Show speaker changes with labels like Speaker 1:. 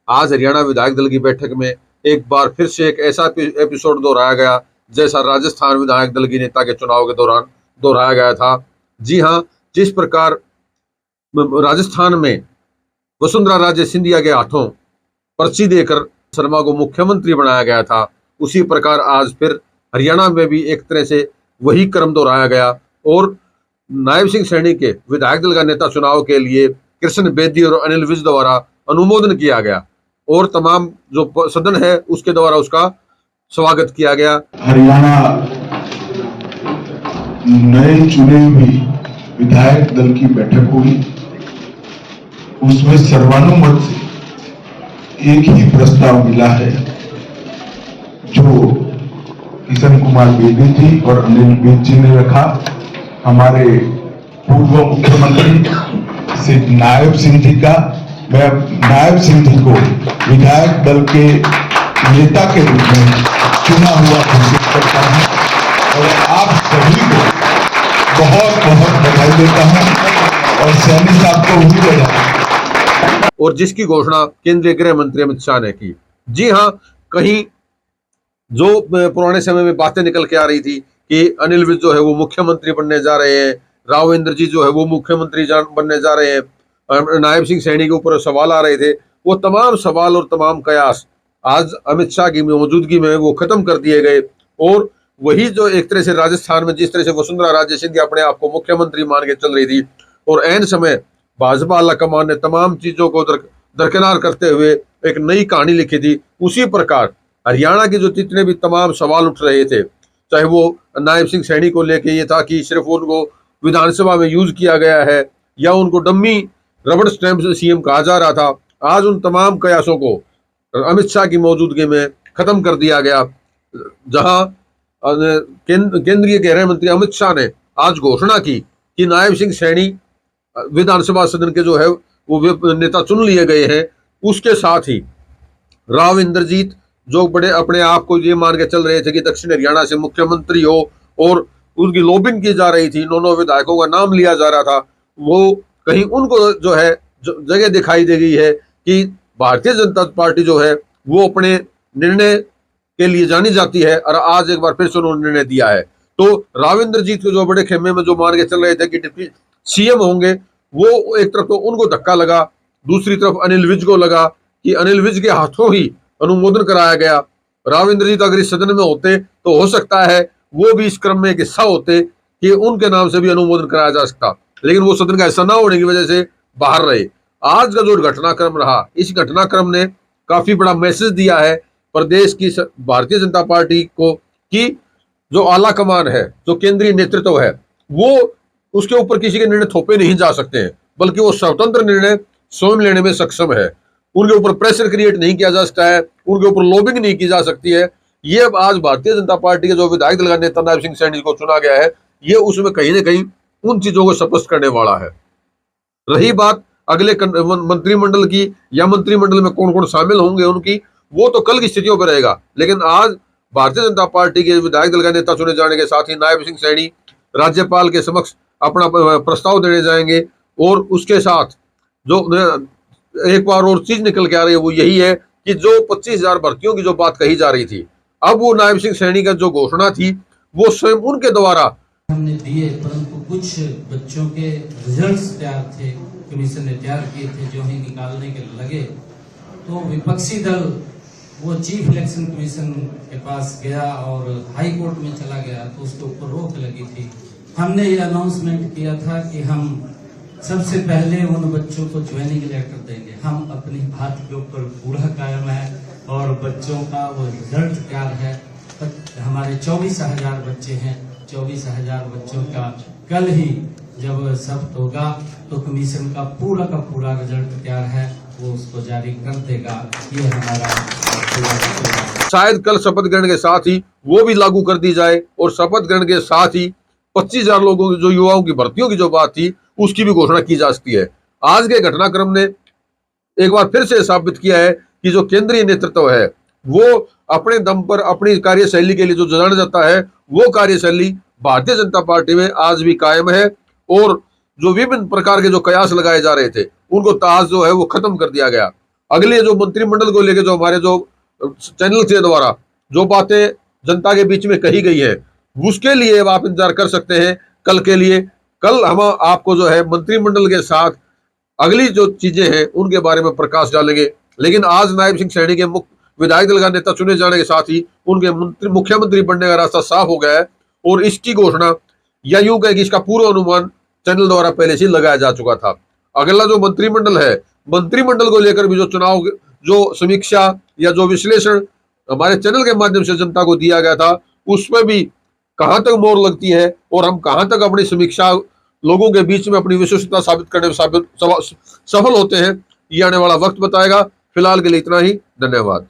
Speaker 1: आज हरियाणा विधायक दल की बैठक में एक बार फिर से एक ऐसा एपिसोड दोहराया गया जैसा राजस्थान विधायक दल की नेता के चुनाव के दौरान दोहराया गया था। जी हाँ, जिस प्रकार राजस्थान में वसुंधरा राजे सिंधिया के हाथों पर्ची देकर शर्मा को मुख्यमंत्री बनाया गया था, उसी प्रकार आज फिर हरियाणा में भी एक तरह से वही क्रम दोहराया गया और नायब सिंह सैनी के विधायक दल का नेता चुनाव के लिए कृष्ण बेदी और अनिल विज द्वारा अनुमोदन किया गया और तमाम जो सदन है उसके द्वारा उसका स्वागत किया गया।
Speaker 2: हरियाणा नए चुने हुए विधायक दल की बैठक हुई, उसमें सर्वानुमत से एक ही प्रस्ताव मिला है जो किशन कुमार बेदी जी और अनिल विज जी ने रखा। हमारे पूर्व मुख्यमंत्री श्री नायब सिंह जी का, मैं नायब सिंह जी को विधायक दल के नेता के रूप में चुना हुआ घोषित करता हूं और आप सभी को बहुत बहुत बधाई देता हूं और सैनी साहब को भी बधाई।
Speaker 1: और जिसकी घोषणा केंद्रीय गृह मंत्री अमित शाह ने की। जी हाँ, कहीं जो पुराने समय में बातें निकल के आ रही थी कि अनिल विज जो है वो मुख्यमंत्री बनने जा रहे हैं, राव इंद्रजीत जो है वो मुख्यमंत्री बनने जा रहे हैं, नायब सिंह सैनी के ऊपर सवाल आ रहे थे, वो तमाम सवाल और तमाम कयास आज अमित शाह की मौजूदगी में वो खत्म कर दिए गए। और वही जो एक तरह से राजस्थान में जिस तरह से वसुंधरा राजे सिंधिया अपने आप को मुख्यमंत्री मान के चल रही थी और ऐन समय भाजपा आलाकमान ने तमाम चीजों को दरकिनार करते हुए एक नई कहानी लिखी थी, उसी प्रकार हरियाणा के जो जितने भी तमाम सवाल उठ रहे थे, चाहे वो नायब सिंह सैनी को लेके ये था कि सिर्फ उनको विधानसभा में यूज किया गया है या उनको डम्मी रबड़ स्टैंप से सीएम कहा जा रहा था, आज उन तमाम कयासों को अमित शाह की मौजूदगी में खत्म कर दिया गया। जहां केंद्रीय गृह मंत्री अमित शाह ने आज घोषणा की कि नायब सिंह सैनी विधानसभा सदन के जो है वो नेता चुन लिए गए हैं, उसके साथ ही राव इंद्रजीत जो बड़े अपने आप को ये मान के चल रहे थे कि दक्षिण हरियाणा से मुख्यमंत्री हो और उनकी लॉबिंग की जा रही थी, दोनों विधायकों का नाम लिया जा रहा था, वो कहीं उनको जो है जगह दिखाई दे गई है कि भारतीय जनता पार्टी जो है वो अपने निर्णय के लिए जानी जाती है और आज एक बार फिर से उन्होंने निर्णय दिया है। तो राव इंद्रजीत को जो बड़े खेमे में जो मान के चल रहे थे कि डिप्टी सीएम होंगे, वो एक तरफ तो उनको धक्का लगा, दूसरी तरफ अनिल विज को लगा कि अनिल विज के हाथों ही अनुमोदन कराया गया। राव इंद्रजीत अगर इस सदन में होते तो हो सकता है वो भी इस क्रम में एक हिस्सा होते कि उनके नाम से भी अनुमोदन कराया जा सकता, लेकिन वो सदन का हिस्सा ना होने की वजह से बाहर रहे। आज का जो घटनाक्रम रहा, इस घटनाक्रम ने काफी बड़ा मैसेज दिया है प्रदेश की भारतीय जनता पार्टी को कि जो आला कमान है, जो केंद्रीय नेतृत्व है, वो उसके ऊपर किसी के निर्णय थोपे नहीं जा सकते हैं, बल्कि वो स्वतंत्र निर्णय स्वयं लेने में सक्षम है। उनके ऊपर प्रेशर क्रिएट नहीं किया जा सकता है, उनके ऊपर लॉबिंग नहीं की जा सकती है। ये अब आज भारतीय जनता पार्टी के जो विधायक दल का नेता नायब सिंह सैनी को चुना गया है, ये उसमें कहीं ना कहीं उन चीजों को स्पष्ट करने वाला है। रही बात अगले मंत्रिमंडल की या मंत्रिमंडल में कौन कौन शामिल होंगे उनकी, वो तो कल की स्थितियों पर रहेगा, लेकिन आज भारतीय जनता पार्टी के विधायक दल का नेता चुने जाने के साथ ही नायब सिंह सैनी राज्यपाल के समक्ष अपना प्रस्ताव देने जाएंगे और उसके साथ जो एक बार और चीज निकल के आ रही है वो यही है कि जो 25,000 भर्तियों की जो बात कही जा रही थी, अब वो नायब सिंह सैनी का जो घोषणा थी वो स्वयं उनके द्वारा
Speaker 3: हमने दिए, परंतु कुछ बच्चों के रिजल्ट्स तैयार थे, कमीशन ने तैयार किए थे, जो ही निकालने के लगे तो विपक्षी दल वो चीफ इलेक्शन कमीशन के पास गया और हाई कोर्ट में चला गया, तो उसके ऊपर रोक लगी थी। हमने ये अनाउंसमेंट किया था कि हम सबसे पहले उन बच्चों को ज्वाइनिंग लेटर देंगे। हम अपनी बात के ऊपर पूरा कायम है और बच्चों का वो रिजल्ट तैयार है। हमारे 24,000 बच्चे हैं, 24,000 बच्चों का कल ही जब शपथ होगा तो कमीशन का पूरा रिजल्ट तैयार है, वो उसको जारी कर देगा। ये हमारा
Speaker 1: शायद कल शपथ ग्रहण के साथ ही वो भी लागू कर दी जाए और शपथ ग्रहण के साथ ही 25,000 लोगों की जो युवाओं की भर्तियों की जो बात थी उसकी भी घोषणा की जा सकती है। आज के घटनाक्रम ने एक बार फिर से साबित किया है कि जो केंद्रीय नेतृत्व है वो अपने दम पर अपनी कार्यशैली के लिए जो जाना जाता है, वो कार्यशैली भारतीय जनता पार्टी में आज भी कायम है और जो विभिन्न प्रकार के जो कयास लगाए जा रहे थे उनको ताज जो है वो खत्म कर दिया गया। अगले जो मंत्रिमंडल को लेकर जो हमारे जो चैनल के द्वारा जो बातें जनता के बीच में कही गई है, उसके लिए अब आप इंतजार कर सकते हैं कल के लिए। कल हम आपको जो है मंत्रिमंडल के साथ अगली जो चीजें हैं उनके बारे में प्रकाश डालेंगे। लेकिन आज नायब सिंह सैनी के विधायक दल का नेता चुने जाने के साथ ही उनके मुख्यमंत्री बनने का रास्ता साफ हो गया है, और इसकी घोषणा या यूं कहे कि इसका पूर्व अनुमान चैनल द्वारा पहले से लगाया जा चुका था। अगला जो मंत्रिमंडल है, मंत्रिमंडल को लेकर भी जो चुनाव जो समीक्षा या जो विश्लेषण हमारे चैनल के माध्यम से जनता को दिया गया था, उसमें भी कहां तक मोहर लगती है और हम कहां तक अपनी समीक्षा लोगों के बीच में अपनी विशिष्टता साबित करने में सफल होते हैं, ये आने वाला वक्त बताएगा। फिलहाल के लिए इतना ही, धन्यवाद।